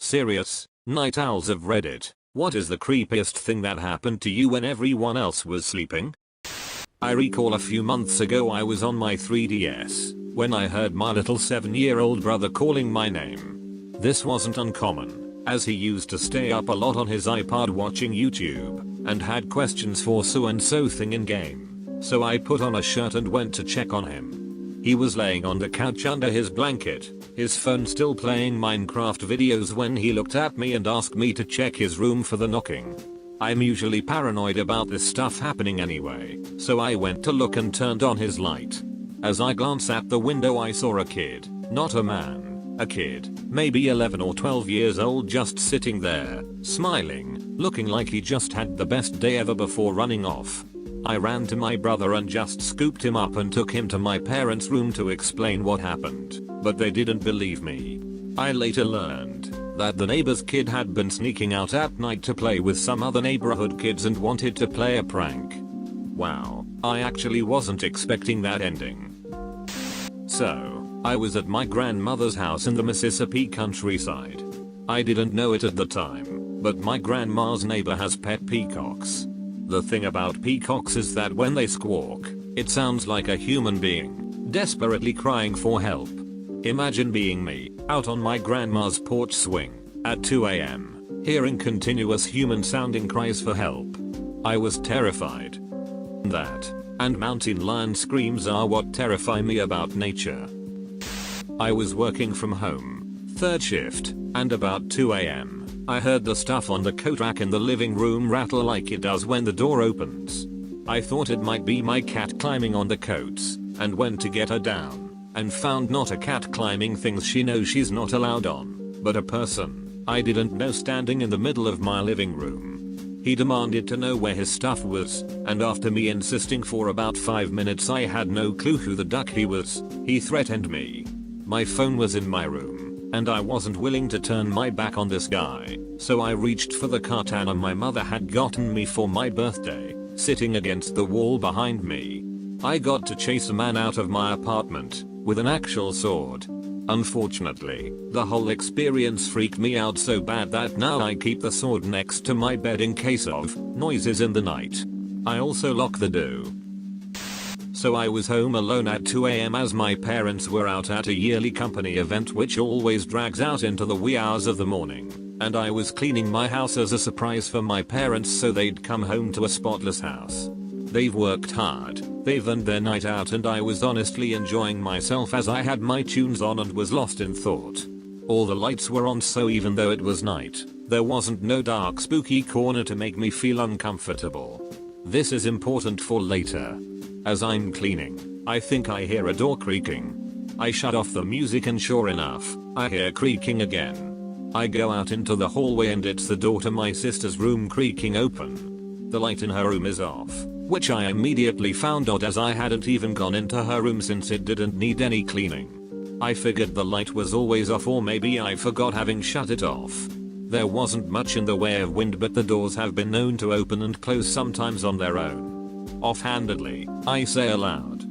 Serious, night owls of Reddit, what is the creepiest thing that happened to you when everyone else was sleeping? I recall a few months ago I was on my 3DS when I heard my little 7-year-old brother calling my name. This wasn't uncommon, as he used to stay up a lot on his iPod watching YouTube and had questions for so-and-so thing in game. So I put on a shirt and went to check on him. He was laying on the couch under his blanket, his phone still playing Minecraft videos when he looked at me and asked me to check his room for the knocking. I'm usually paranoid about this stuff happening anyway, so I went to look and turned on his light. As I glanced at the window I saw a kid, not a man, a kid, maybe 11 or 12 years old, just sitting there, smiling, looking like he just had the best day ever before running off. I ran to my brother and just scooped him up and took him to my parents' room to explain what happened, but they didn't believe me. I later learned that the neighbor's kid had been sneaking out at night to play with some other neighborhood kids and wanted to play a prank. Wow, I actually wasn't expecting that ending. So, I was at my grandmother's house in the Mississippi countryside. I didn't know it at the time, but my grandma's neighbor has pet peacocks. The thing about peacocks is that when they squawk, it sounds like a human being, desperately crying for help. Imagine being me, out on my grandma's porch swing, at 2 AM, hearing continuous human sounding cries for help. I was terrified. That, and mountain lion screams are what terrify me about nature. I was working from home, third shift, and about 2 AM. I heard the stuff on the coat rack in the living room rattle like it does when the door opens. I thought it might be my cat climbing on the coats, and went to get her down, and found not a cat climbing things she knows she's not allowed on, but a person I didn't know standing in the middle of my living room. He demanded to know where his stuff was, and after me insisting for about 5 minutes I had no clue who the duck he was, he threatened me. My phone was in my room, and I wasn't willing to turn my back on this guy, so I reached for the katana my mother had gotten me for my birthday, sitting against the wall behind me. I got to chase a man out of my apartment with an actual sword. Unfortunately, the whole experience freaked me out so bad that now I keep the sword next to my bed in case of noises in the night. I also lock the door. So I was home alone at 2 AM as my parents were out at a yearly company event which always drags out into the wee hours of the morning, and I was cleaning my house as a surprise for my parents so they'd come home to a spotless house. They've worked hard, they've earned their night out, and I was honestly enjoying myself as I had my tunes on and was lost in thought. All the lights were on, so even though it was night, there wasn't no dark spooky corner to make me feel uncomfortable. This is important for later. As I'm cleaning, I think I hear a door creaking. I shut off the music and sure enough, I hear creaking again. I go out into the hallway and it's the door to my sister's room creaking open. The light in her room is off, which I immediately found odd as I hadn't even gone into her room since it didn't need any cleaning. I figured the light was always off, or maybe I forgot having shut it off. There wasn't much in the way of wind, but the doors have been known to open and close sometimes on their own. Offhandedly, I say aloud,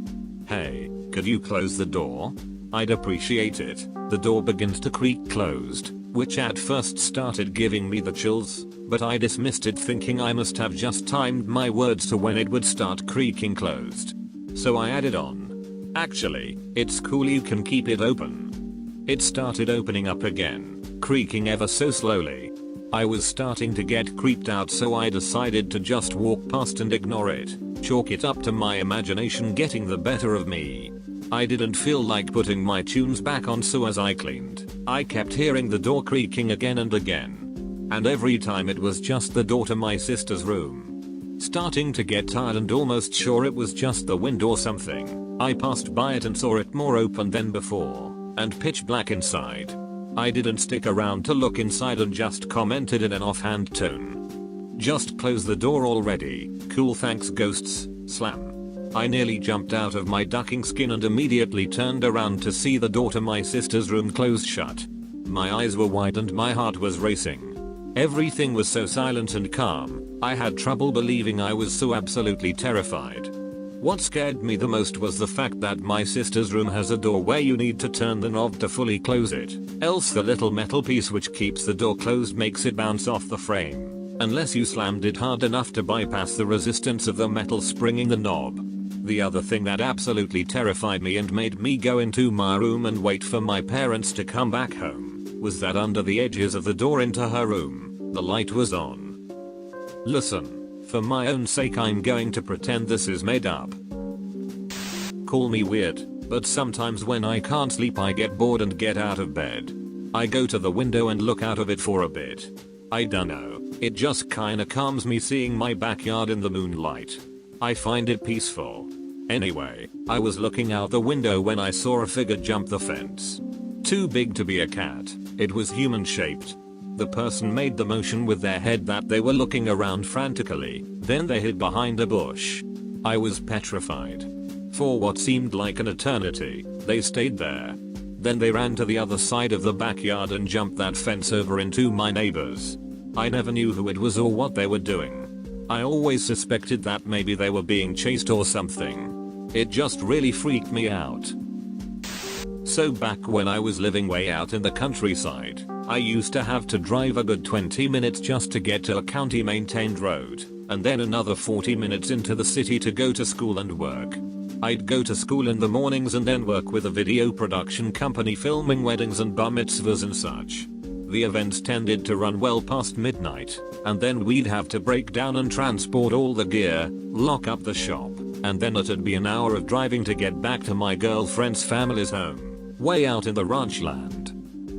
"Hey, could you close the door? I'd appreciate it." The door begins to creak closed, which at first started giving me the chills, but I dismissed it thinking I must have just timed my words to when it would start creaking closed. So I added on, "Actually, it's cool, you can keep it open." It started opening up again, creaking ever so slowly. I was starting to get creeped out, so I decided to just walk past and ignore it, chalk it up to my imagination getting the better of me. I didn't feel like putting my tunes back on, so as I cleaned, I kept hearing the door creaking again and again. And every time it was just the door to my sister's room. Starting to get tired and almost sure it was just the wind or something, I passed by it and saw it more open than before, and pitch black inside. I didn't stick around to look inside and just commented in an offhand tone, "Just close the door already, cool thanks ghosts, slam." I nearly jumped out of my ducking skin and immediately turned around to see the door to my sister's room closed shut. My eyes were wide and my heart was racing. Everything was so silent and calm, I had trouble believing I was so absolutely terrified. What scared me the most was the fact that my sister's room has a door where you need to turn the knob to fully close it, else the little metal piece which keeps the door closed makes it bounce off the frame, unless you slammed it hard enough to bypass the resistance of the metal springing the knob. The other thing that absolutely terrified me and made me go into my room and wait for my parents to come back home was that under the edges of the door into her room, the light was on. Listen, for my own sake I'm going to pretend this is made up. Call me weird, but sometimes when I can't sleep I get bored and get out of bed. I go to the window and look out of it for a bit. I dunno, it just kinda calms me seeing my backyard in the moonlight. I find it peaceful. Anyway, I was looking out the window when I saw a figure jump the fence. Too big to be a cat, it was human shaped. The person made the motion with their head that they were looking around frantically, then they hid behind a bush. I was petrified. For what seemed like an eternity, they stayed there. Then they ran to the other side of the backyard and jumped that fence over into my neighbors. I never knew who it was or what they were doing. I always suspected that maybe they were being chased or something. It just really freaked me out. So back when I was living way out in the countryside, I used to have to drive a good 20 minutes just to get to a county maintained road, and then another 40 minutes into the city to go to school and work. I'd go to school in the mornings and then work with a video production company filming weddings and bar mitzvahs and such. The events tended to run well past midnight, and then we'd have to break down and transport all the gear, lock up the shop, and then it'd be an hour of driving to get back to my girlfriend's family's home, way out in the ranch land.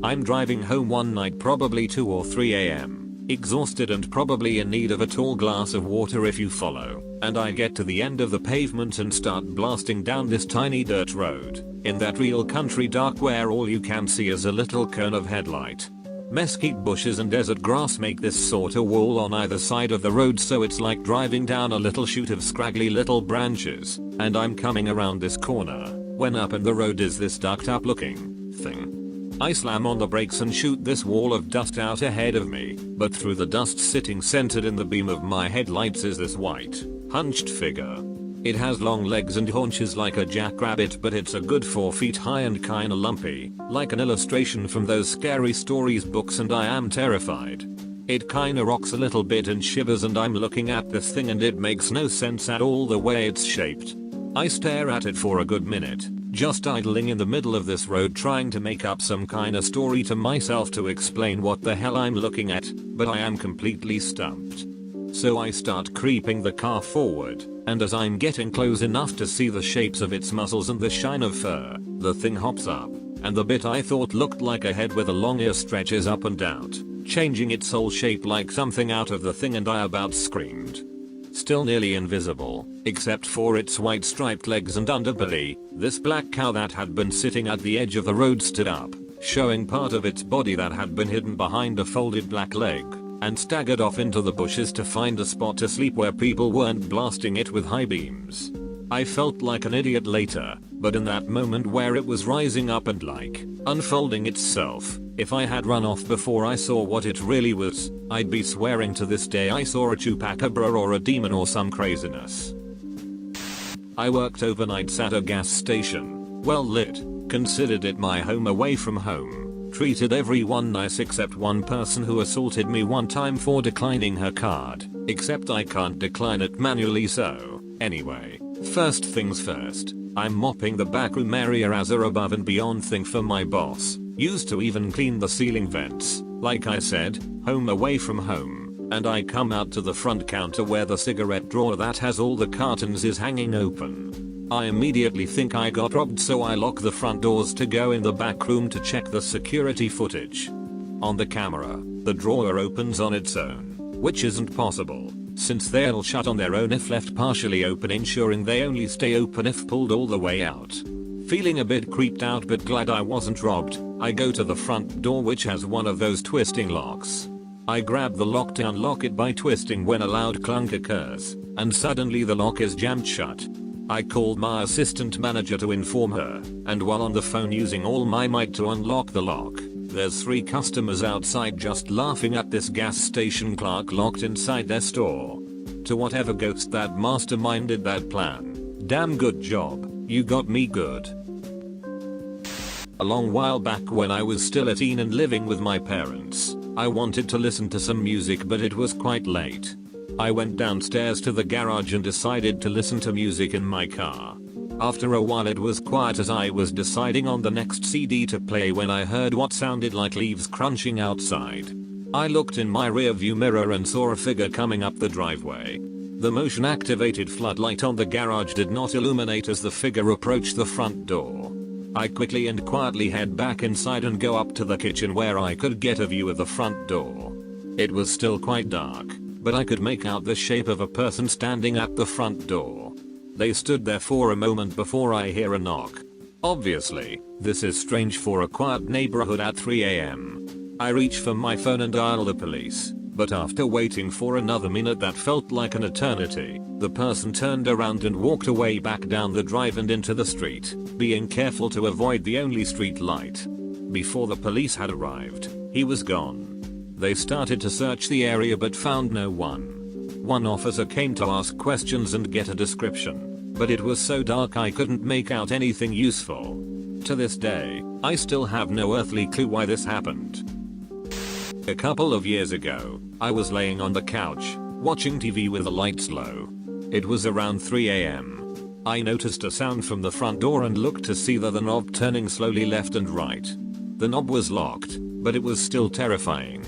I'm driving home one night probably 2 or 3 AM, exhausted and probably in need of a tall glass of water if you follow, and I get to the end of the pavement and start blasting down this tiny dirt road, in that real country dark where all you can see is a little cone of headlight. Mesquite bushes and desert grass make this sort of wall on either side of the road, so it's like driving down a little chute of scraggly little branches, and I'm coming around this corner, when up in the road is this ducked up looking thing. I slam on the brakes and shoot this wall of dust out ahead of me, but through the dust sitting centered in the beam of my headlights is this white, hunched figure. It has long legs and haunches like a jackrabbit, but it's a good 4 feet high and kinda lumpy, like an illustration from those scary stories books, and I am terrified. It kinda rocks a little bit and shivers, and I'm looking at this thing and it makes no sense at all the way it's shaped. I stare at it for a good minute, just idling in the middle of this road trying to make up some kinda story to myself to explain what the hell I'm looking at, but I am completely stumped. So I start creeping the car forward, and as I'm getting close enough to see the shapes of its muscles and the shine of fur, the thing hops up, and the bit I thought looked like a head with a long ear stretches up and out, changing its whole shape like something out of the thing, and I about screamed. Still nearly invisible, except for its white striped legs and underbelly, this black cow that had been sitting at the edge of the road stood up, showing part of its body that had been hidden behind a folded black leg, and staggered off into the bushes to find a spot to sleep where people weren't blasting it with high beams. I felt like an idiot later, but in that moment where it was rising up and like unfolding itself, if I had run off before I saw what it really was, I'd be swearing to this day I saw a chupacabra or a demon or some craziness. I worked overnights at a gas station, well lit, considered it my home away from home, treated everyone nice except one person who assaulted me one time for declining her card, except I can't decline it manually, so anyway, first things first, I'm mopping the backroom area as a above and beyond thing for my boss, used to even clean the ceiling vents, like I said, home away from home, and I come out to the front counter where the cigarette drawer that has all the cartons is hanging open. I immediately think I got robbed, so I lock the front doors to go in the back room to check the security footage. On the camera, the drawer opens on its own, which isn't possible, since they'll shut on their own if left partially open, ensuring they only stay open if pulled all the way out. Feeling a bit creeped out but glad I wasn't robbed, I go to the front door, which has one of those twisting locks. I grab the lock to unlock it by twisting when a loud clunk occurs, and suddenly the lock is jammed shut. I called my assistant manager to inform her, and while on the phone using all my might to unlock the lock, there's 3 customers outside just laughing at this gas station clerk locked inside their store. To whatever ghost that masterminded that plan, Damn good job, you got me good. A long while back when I was still a teen and living with my parents, I wanted to listen to some music but it was quite late. I went downstairs to the garage and decided to listen to music in my car. After a while it was quiet as I was deciding on the next CD to play when I heard what sounded like leaves crunching outside. I looked in my rearview mirror and saw a figure coming up the driveway. The motion activated floodlight on the garage did not illuminate as the figure approached the front door. I quickly and quietly head back inside and go up to the kitchen where I could get a view of the front door. It was still quite dark, but I could make out the shape of a person standing at the front door. They stood there for a moment before I hear a knock. Obviously, this is strange for a quiet neighborhood at 3 AM. I reach for my phone and dial the police, but after waiting for another minute that felt like an eternity, the person turned around and walked away back down the drive and into the street, being careful to avoid the only street light. Before the police had arrived, he was gone. They started to search the area but found no one. One officer came to ask questions and get a description, but it was so dark I couldn't make out anything useful. To this day, I still have no earthly clue why this happened. A couple of years ago, I was laying on the couch, watching TV with the lights low. It was around 3 AM. I noticed a sound from the front door and looked to see the knob turning slowly left and right. The knob was locked, but it was still terrifying.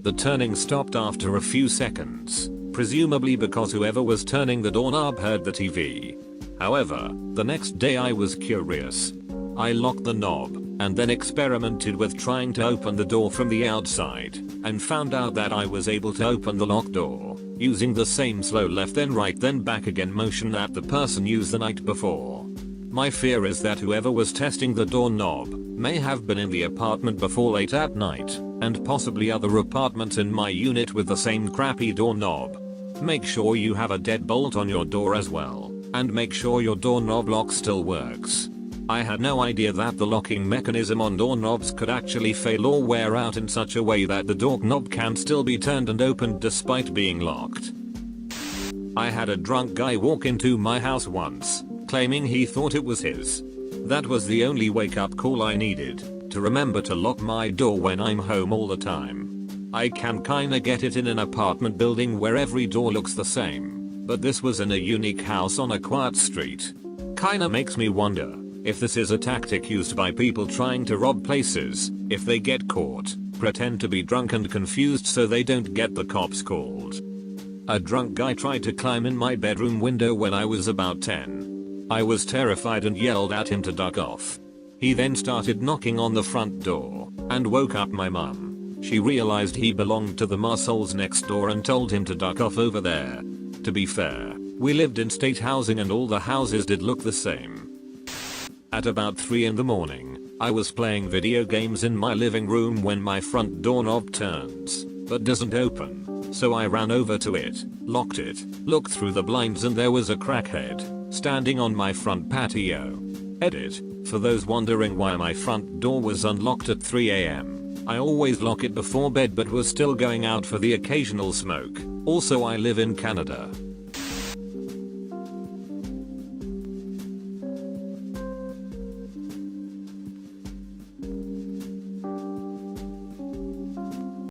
The turning stopped after a few seconds, presumably because whoever was turning the doorknob heard the TV. However, the next day I was curious. I locked the knob, and then experimented with trying to open the door from the outside, and found out that I was able to open the locked door, using the same slow left then right then back again motion that the person used the night before. My fear is that whoever was testing the doorknob may have been in the apartment before late at night, and possibly other apartments in my unit with the same crappy doorknob. Make sure you have a deadbolt on your door as well, and make sure your doorknob lock still works. I had no idea that the locking mechanism on doorknobs could actually fail or wear out in such a way that the doorknob can still be turned and opened despite being locked. I had a drunk guy walk into my house once, claiming he thought it was his. That was the only wake-up call I needed, to remember to lock my door when I'm home all the time. I can kinda get it in an apartment building where every door looks the same, but this was in a unique house on a quiet street. Kinda makes me wonder if this is a tactic used by people trying to rob places. If they get caught, pretend to be drunk and confused so they don't get the cops called. A drunk guy tried to climb in my bedroom window when I was about 10. I was terrified and yelled at him to duck off. He then started knocking on the front door and woke up my mum. She realized he belonged to the Marsols next door and told him to duck off over there. To be fair, we lived in state housing and all the houses did look the same. At about 3 in the morning, I was playing video games in my living room when my front doorknob turns, but doesn't open, so I ran over to it, locked it, looked through the blinds and there was a crackhead, standing on my front patio. Edit, for those wondering why my front door was unlocked at 3 AM, I always lock it before bed but was still going out for the occasional smoke. Also I live in Canada,